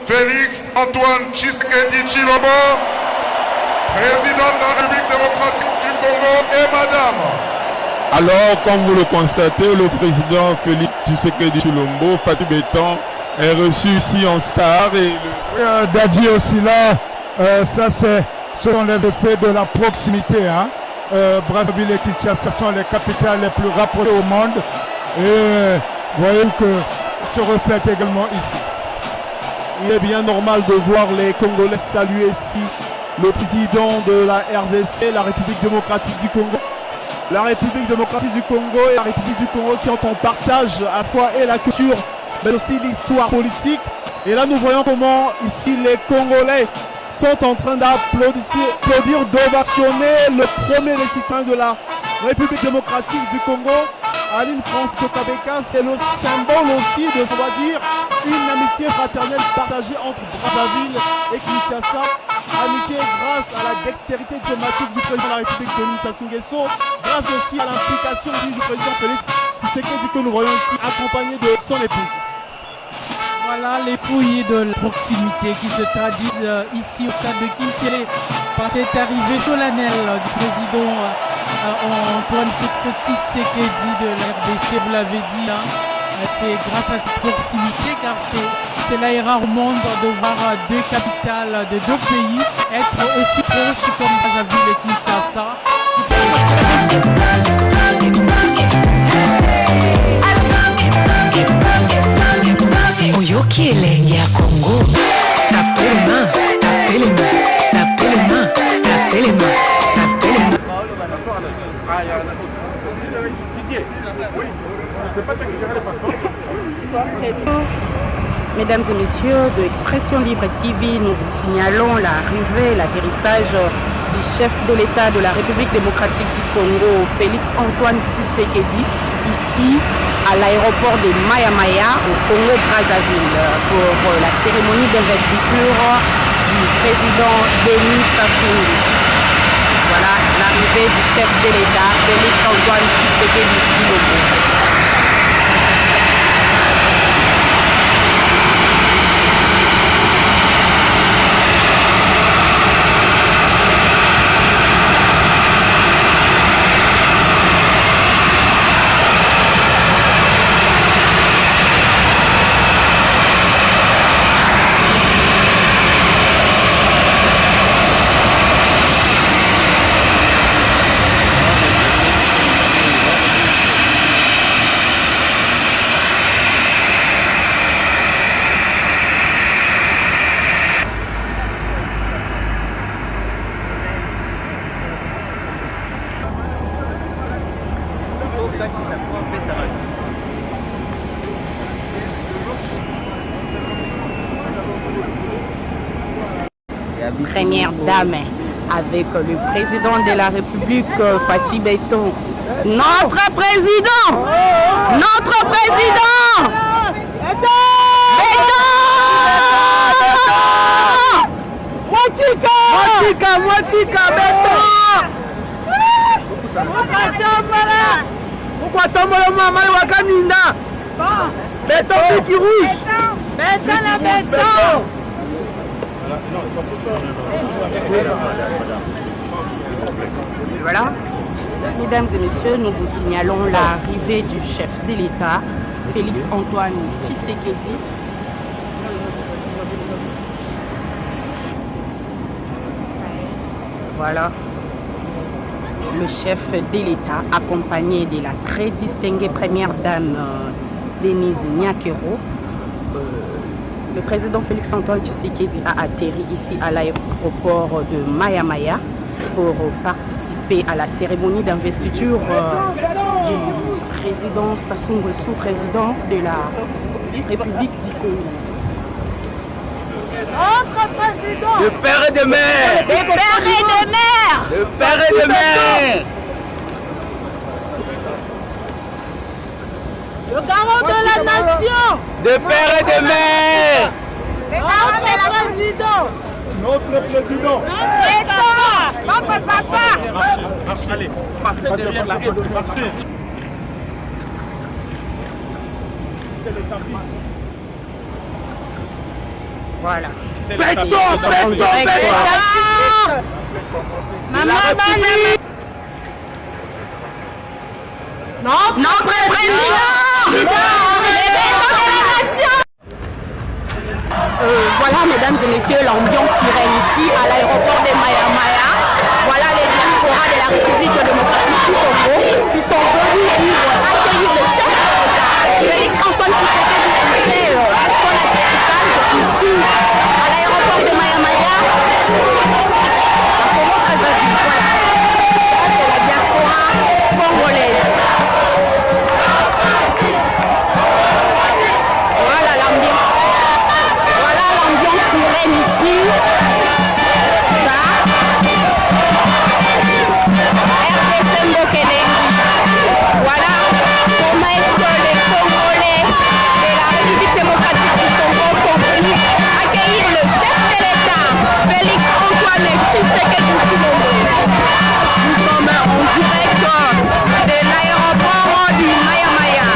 Félix Antoine Tshisekedi Tshilombo, président de la République démocratique du Congo, et madame. Alors, comme vous le constatez, le président Félix Tshisekedi Tshilombo, Fatou Béton, est reçu ici en star. Et Dadi aussi là, ça ce sont les effets de la proximité. Hein. Brazzaville et Kinshasa sont les capitales les plus rapprochées au monde. Et vous voyez que ça se reflète également ici. Il est bien normal de voir les Congolais saluer ici le président de la RDC, la République démocratique du Congo. La République démocratique du Congo et la République du Congo qui ont en partage à la fois et la culture, mais aussi l'histoire politique. Et là, nous voyons comment ici les Congolais sont en train d'applaudir, d'ovationner le premier des citoyens de la République démocratique du Congo, Aline Francisco Kabeka. C'est le symbole aussi de, on va dire, une amitié fraternelle partagée entre Brazzaville et Kinshasa. Amitié grâce à la dextérité diplomatique du président de la République, Denis Sassou Nguesso, grâce aussi à l'implication du président Félix Tshisekedi que nous voyons ici, accompagné de son épouse. Voilà les fouilles de la proximité qui se traduisent ici au stade de Kinshasa par cette arrivée solennelle du président Antoine Félix Tshisekedi de la RDC, vous l'avez dit là. C'est grâce à cette proximité car c'est là rare au monde de voir deux capitales de deux pays être aussi proches comme Brazzaville et Kinshasa. Oyoki elenge ya Congo, tapelema, tapelema, tapelema, tapelema, tapelema. Mesdames et messieurs de Expression Libre TV, nous vous signalons l'arrivée, l'atterrissage du chef de l'État de la République démocratique du Congo, Félix Antoine Tshisekedi, ici à l'aéroport de Maya Maya au Congo-Brazzaville pour la cérémonie d'investiture du président Denis Sassou Nguesso. Voilà l'arrivée du chef de l'État, Félix Antoine Tshisekedi Tshilombo. Première dame avec le président de la République, Fatou Béton. Notre président! Notre président! Béton! Motika! Motika! Béton! Pourquoi tomber le maman de Wakaninda? Béton qui rouge! Béton la béton! Voilà, mesdames et messieurs, nous vous signalons l'arrivée du chef de l'État, Félix Antoine Tshisekedi. Voilà, le chef de l'État, accompagné de la très distinguée première dame Denise Nyakero. Le président Félix Antoine Tshisekedi a atterri ici à l'aéroport de Maya Maya pour participer à la cérémonie d'investiture du président Sassou Nguesso, président de la République du Congo. Notre président! Le père et de mère! Le père et de mère! Le père et de mère! Le garant de la nation! De père et de mère! Notre président! Notre président! Notre papa! Marchez, allez, passez derrière la haie, marchez! Voilà. Notre président, voilà, mesdames et messieurs, l'ambiance qui règne ici à l'aéroport de Maya Maya. Voilà les diasporas de la République démocratique du Congo qui sont venus pour accueillir le chef Félix Antoine Tshisekedi qui fait son atterrissage ici à l'aéroport de Maya Maya. La Congo Brazzaville, voilà. Ça, c'est la diaspora congolaise. Voilà l'ambiance. Voilà l'ambiance qui règne ici. Ça. RDC Mbokele. Voilà comment est-ce que les Congolais de la République démocratique du Congo sont venus accueillir le chef de l'État, Félix Antoine Tshisekedi Tshilombo. Nous sommes en direct de l'aéroport du Maya Maya.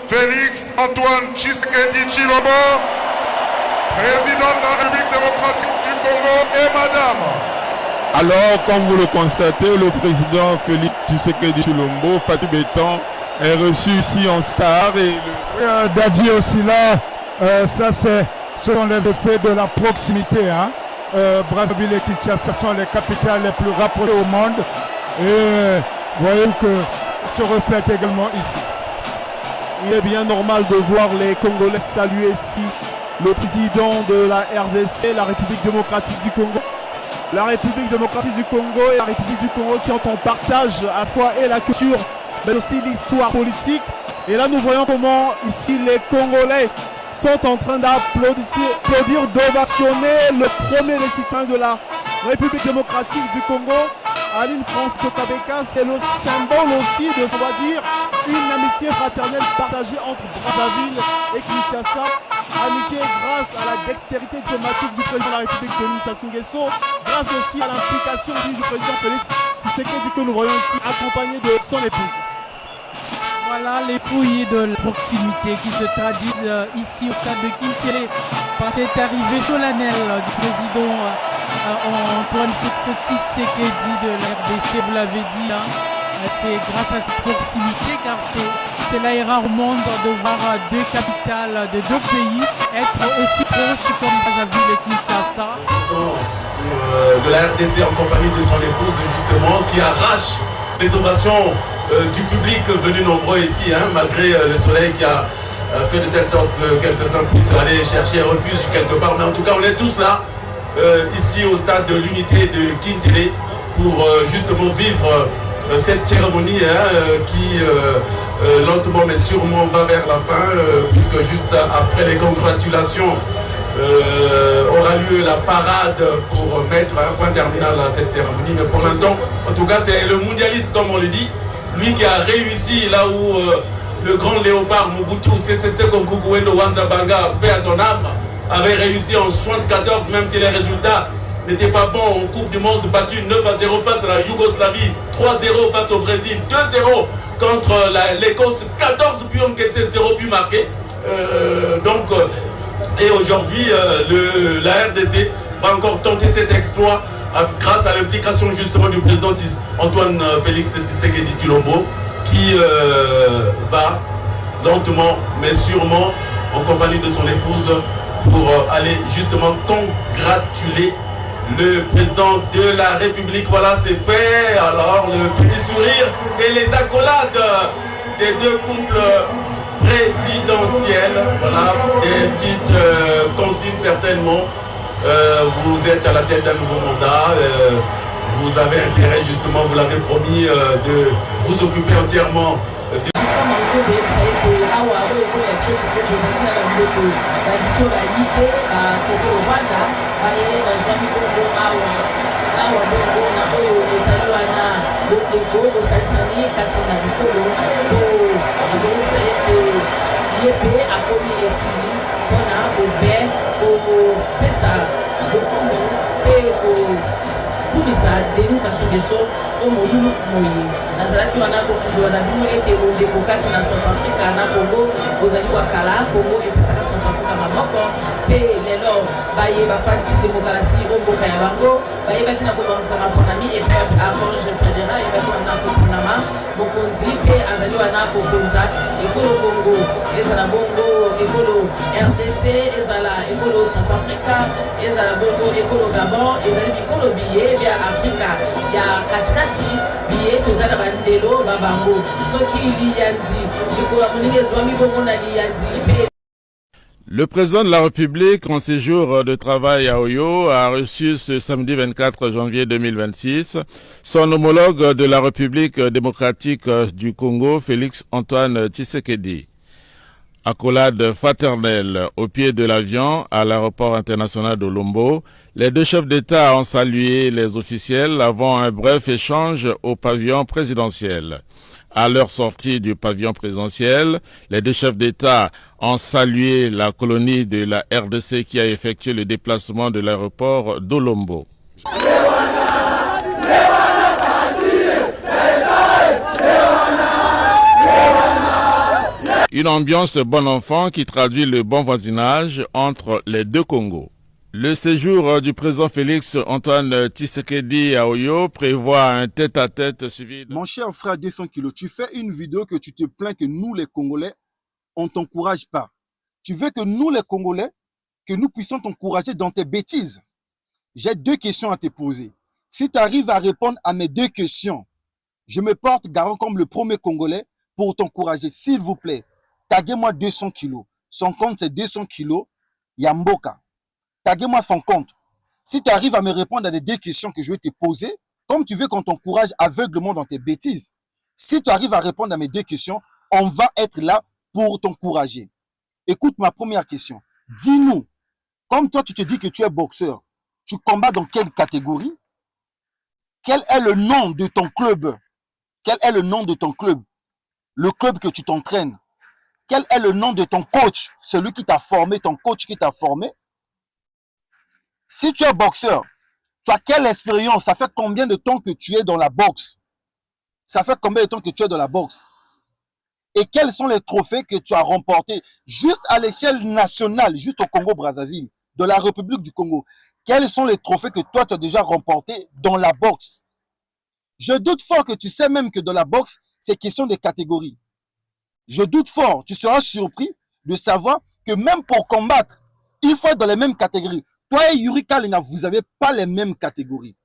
Félix Antoine Tshisekedi Tshilombo, président de la République démocratique du Congo, et madame. Alors, comme vous le constatez, le président Félix Tshisekedi Tshilombo, Fatou Béton, est reçu ici en star. Et Dadji aussi là, ça ce sont les effets de la proximité. Hein. Brazzaville et Kinshasa sont les capitales les plus rapprochées au monde. Et vous voyez que ça se reflète également ici. Il est bien normal de voir les Congolais saluer ici le président de la RDC, la République démocratique du Congo. La République démocratique du Congo et la République du Congo qui ont en partage à la fois et la culture, mais aussi l'histoire politique. Et là, nous voyons comment ici les Congolais sont en train d'applaudir, d'ovationner le premier des citoyens de la République démocratique du Congo, Aline France Kotabeka. C'est le symbole aussi de, on va dire, une amitié fraternelle partagée entre Brazzaville et Kinshasa. Amitié grâce à la dextérité diplomatique du président de la République, Denis Sassou Nguesso, grâce aussi à l'implication du président Félix Tshisekedi que nous voyons ici, accompagné de son épouse. Voilà les fouilles de la proximité qui se traduisent ici au stade de Kintiélé par cette arrivée solennelle du président Antoine Félix Tshisekedi de l'RDC, vous l'avez dit. Hein. C'est grâce à cette proximité, car c'est là rare au monde de voir deux capitales de deux pays être aussi proches comme Brazzaville et Kinshasa. De la RDC en compagnie de son épouse justement qui arrache les ovations du public venu nombreux ici, hein, malgré le soleil qui a fait de telle sorte que quelques-uns puissent aller chercher refuge quelque part. Mais en tout cas, on est tous là, ici au stade de l'unité de Kintiélé pour justement vivre cette cérémonie qui lentement mais sûrement va vers la fin, puisque juste après les congratulations aura lieu la parade pour mettre un point terminal à cette cérémonie. Mais pour l'instant, en tout cas, c'est le mondialiste, comme on le dit, lui qui a réussi là où le grand léopard Mobutu CCC Konkukuwendo Wanzabanga, paix à son âme, avait réussi en 74, même si les résultats n'étaient pas bons en Coupe du Monde, battu 9-0 face à la Yougoslavie, 3-0 face au Brésil, 2-0 contre l'Écosse, 14 buts encaissés, 0 but marqué. Et aujourd'hui, la RDC va encore tenter cet exploit grâce à l'implication justement du président Antoine Félix Tshisekedi Tshilombo, qui va lentement mais sûrement en compagnie de son épouse pour aller justement congratuler le président de la République. Voilà, c'est fait. Alors le petit sourire et les accolades des deux couples présidentiels. Voilà, des petites consignes certainement. Vous êtes à la tête d'un nouveau mandat. Vous avez intérêt justement, vous l'avez promis, de vous occuper entièrement de... Kumisa Denis Asugeso Omolulu Moyi Nazaraki wana kokudwa na bino ete ondeko kati na Centrafrique na Congo ozali wakala Congo epesaka Centrafrique maboko pe lelo baye bafati démocratie omboka ya bango baye bakina kobangisa maponami et pe arrange perdera et bakina na koponama mokonzi pe azali wana kokonza ekolo Congo ezala bongo ekolo RDC ezala ekolo Centrafrique ezala bongo ekolo Gabon ezali bikolo biye via Afrika ya katikati biye tozala bandelo babango soki liyanzi likola moningezo wami bongo na liyanzi pe. Le président de la République, en séjour de travail à Oyo, a reçu ce samedi 24 janvier 2026 son homologue de la République démocratique du Congo, Félix Antoine Tshisekedi. Accolade fraternelle au pied de l'avion à l'aéroport international de Lombo, les deux chefs d'État ont salué les officiels avant un bref échange au pavillon présidentiel. À leur sortie du pavillon présidentiel, les deux chefs d'État ont salué la colonie de la RDC qui a effectué le déplacement de l'aéroport d'Olombo. Une ambiance bon enfant qui traduit le bon voisinage entre les deux Congos. Le séjour du président Félix Antoine Tshisekedi à Oyo prévoit un tête-à-tête suivi de... Mon cher frère 200 kilos, tu fais une vidéo que tu te plains que nous les Congolais, on t'encourage pas. Tu veux que nous les Congolais, que nous puissions t'encourager dans tes bêtises. J'ai deux questions à te poser. Si tu arrives à répondre à mes deux questions, je me porte garant comme le premier Congolais pour t'encourager. S'il vous plaît, taguez-moi 200 kilos. Son compte c'est 200 kilos, Yamboka. Taguez-moi son compte. Si tu arrives à me répondre à les deux questions que je vais te poser, comme tu veux qu'on t'encourage aveuglement dans tes bêtises, si tu arrives à répondre à mes deux questions, on va être là pour t'encourager. Écoute ma première question. Dis-nous, comme toi tu te dis que tu es boxeur, tu combats dans quelle catégorie? Quel est le nom de ton club? Quel est le nom de ton club? Le club que tu t'entraînes? Quel est le nom de ton coach? Celui qui t'a formé, ton coach qui t'a formé? Si tu es boxeur, tu as quelle expérience? Ça fait combien de temps que tu es dans la boxe? Ça fait combien de temps que tu es dans la boxe? Et quels sont les trophées que tu as remportés juste à l'échelle nationale, juste au Congo-Brazzaville, de la République du Congo? Quels sont les trophées que toi tu as déjà remportés dans la boxe? Je doute fort que tu sais même que dans la boxe, c'est question de catégories. Je doute fort, tu seras surpris de savoir que même pour combattre, il faut être dans les mêmes catégories. Toi et Yuri Kalenga, vous n'avez pas les mêmes catégories.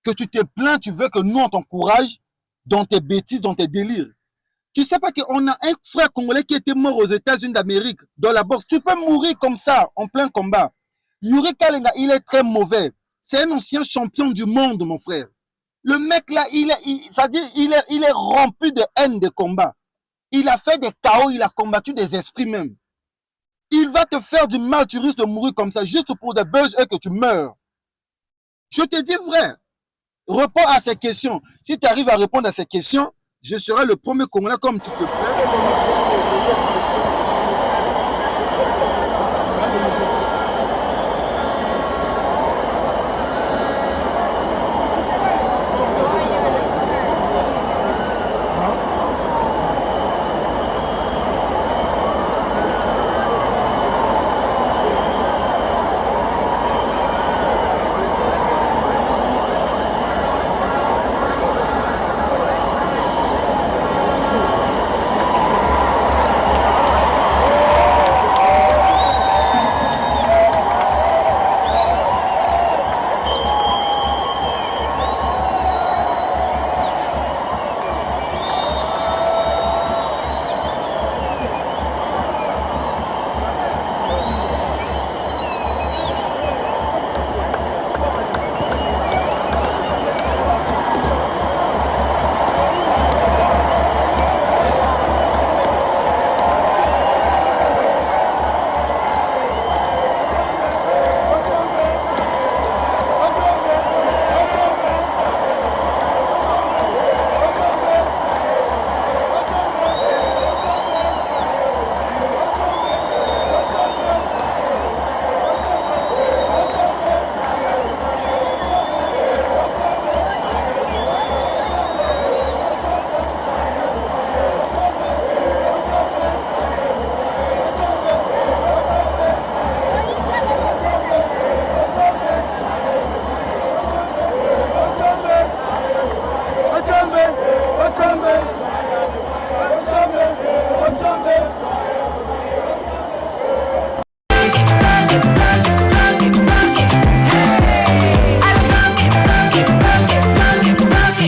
Que tu te plains, tu veux que nous on t'encourage dans tes bêtises, dans tes délires. Tu sais pas qu'on a un frère congolais qui était mort aux États-Unis d'Amérique dans la boxe. Tu peux mourir comme ça, en plein combat. Yuri Kalenga, il est très mauvais. C'est un ancien champion du monde, mon frère. Le mec là, il est rempli de haine de combat. Il a fait des chaos, il a combattu des esprits même. Il va te faire du mal, tu risques de mourir comme ça, juste pour des buzz et que tu meurs. Je te dis vrai. Réponds à ces questions. Si tu arrives à répondre à ces questions, je serai le premier Congolais comme tu te plais.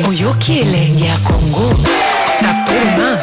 Oyoki elenge ya Congo, tapema.